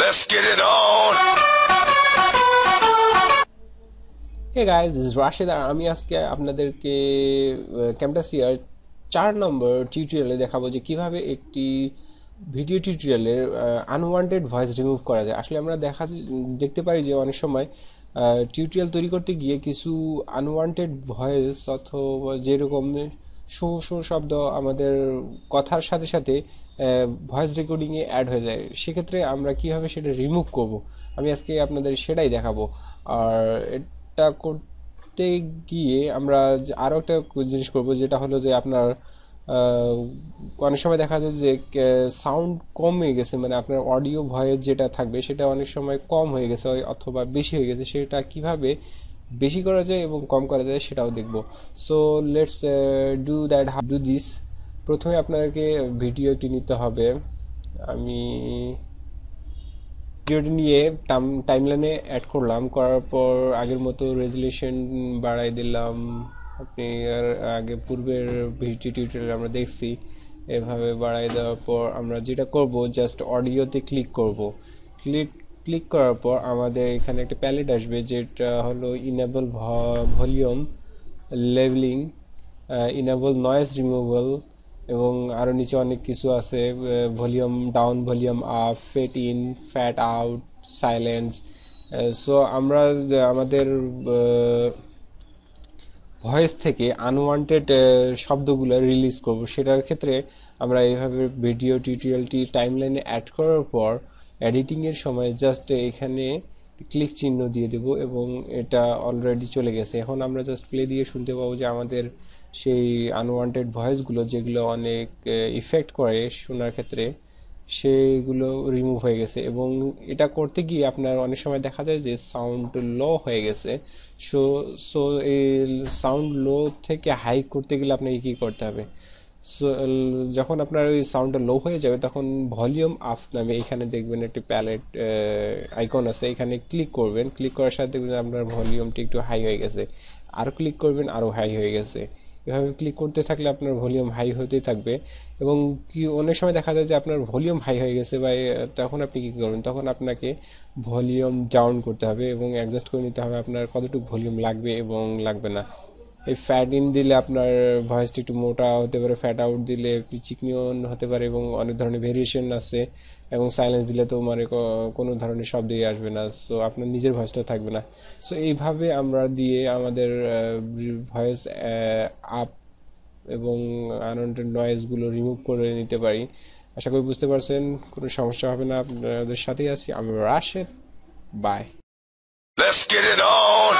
Let's get it on. Hey guys, this is Rashid আর আমি আজকে আপনাদেরকে ক্যামটাসিয়ার 4 নম্বর টিউটোরিয়ালে দেখাবো যে কিভাবে একটি ভিডিও টিউটোরিয়ালের আনওয়ান্টেড ভয়েস রিমুভ করা যায়। আসলে আমরা দেখতে পারি যে অনেক সময় টিউটোরিয়াল তৈরি করতে গিয়ে কিছু আনওয়ান্টেড ভয়েস অথবা যেরকম শো শো শব্দ আমাদের কথার সাথে সাথে ভয়েস রেকর্ডিংয়ে অ্যাড হয়ে যায়। সেক্ষেত্রে আমরা কিভাবে সেটা রিমুভ করব আমি আজকে আপনাদের সেটাই দেখাবো। আর এটা করতে গিয়ে আমরা আরও একটা জিনিস করব, যেটা হলো যে আপনার অনেক সময় দেখা যায় যে সাউন্ড কমে গেছে, মানে আপনার অডিও ভয়েস যেটা থাকবে সেটা অনেক সময় কম হয়ে গেছে অথবা বেশি হয়ে গেছে। সেটা কিভাবে বেশি করা যায় এবং কম করা যায় সেটাও দেখব। So let's do this. প্রথমে আপনাদেরকে ভিডিওটি নিতে হবে। আমি ভিডিওটি নিয়ে টাইমলাইনে অ্যাড করলাম, করার পর আগের মতো রেজুলেশন বাড়াই দিলাম। আপনি আর আগে পূর্বের ভিডিও টিউটোরিয়াল আমরা দেখছি, এভাবে বাড়াই দেওয়ার পর আমরা যেটা করব জাস্ট অডিওতে ক্লিক করব। ক্লিক করার পর আমাদের এখানে একটা প্যালেট আসবে, যেটা হলো enable volume leveling, enable noise removal এবং আরও নিচে অনেক কিছু আছে, volume down, volume up, fade in, fade out, silence. So আমরা আমাদের ভয়েস থেকে আনওয়ান্টেড শব্দগুলো রিলিজ করব। সেটার ক্ষেত্রে আমরা এইভাবে ভিডিও টিউটোরিয়ালটি টাইমলাইনে অ্যাড করার পর এডিটিংয়ের সময় জাস্ট এখানে ক্লিক চিহ্ন দিয়ে দেব এবং এটা অলরেডি চলে গেছে। এখন আমরা জাস্ট প্লে দিয়ে শুনতে পাবো যে আমাদের সেই আনওয়ান্টেড ভয়েসগুলো যেগুলো অনেক ইফেক্ট করে শোনার ক্ষেত্রে, সেগুলো রিমুভ হয়ে গেছে। এবং এটা করতে গিয়ে আপনার অনেক সময় দেখা যায় যে সাউন্ড লো হয়ে গেছে। সো সো এই সাউন্ড লো থেকে হাই করতে গেলে আপনাকে কী করতে হবে? সো যখন আপনার ওই সাউন্ডটা লো হয়ে যাবে তখন ভলিউম আপ নামে এখানে দেখবেন একটি প্যালেট আইকন আছে, এখানে ক্লিক করবেন। ক্লিক করার সাথে দেখবেন আপনার ভলিউমটি একটু হাই হয়ে গেছে। আরও ক্লিক করবেন, আরও হাই হয়ে গেছে। এভাবে ক্লিক করতে থাকলে আপনার ভলিউম হাই হতেই থাকবে। এবং কি অনেক সময় দেখা যায় যে আপনার ভলিউম হাই হয়ে গেছে বা তখন আপনি কী করবেন, তখন আপনাকে ভলিউম ডাউন করতে হবে এবং অ্যাডজাস্ট করে নিতে হবে আপনার কতটুকু ভলিউম লাগবে এবং লাগবে না। এই ফ্যাট ইন দিলে আপনার ভয়েসটা একটু মোটা হতে পারে, ফ্যাট আউট দিলে একটু চিকনিও হতে পারে এবং অনেক ধরনের ভেরিয়েশন আছে। এবং সাইলেন্স দিলে তো মানে কোনো ধরনের শব্দই আসবে না, সো আপনার নিজের ভয়েসটাও থাকবে না। সো এইভাবে আমরা দিয়ে আমাদের ভয়েস আপ এবং আনওয়ান্টেড নয়েজগুলো রিমুভ করে নিতে পারি। আশা করি বুঝতে পারছেন, কোনো সমস্যা হবে না। আপনাদের সাথেই আছি আমি, Rashed. Bye. Let's get it on.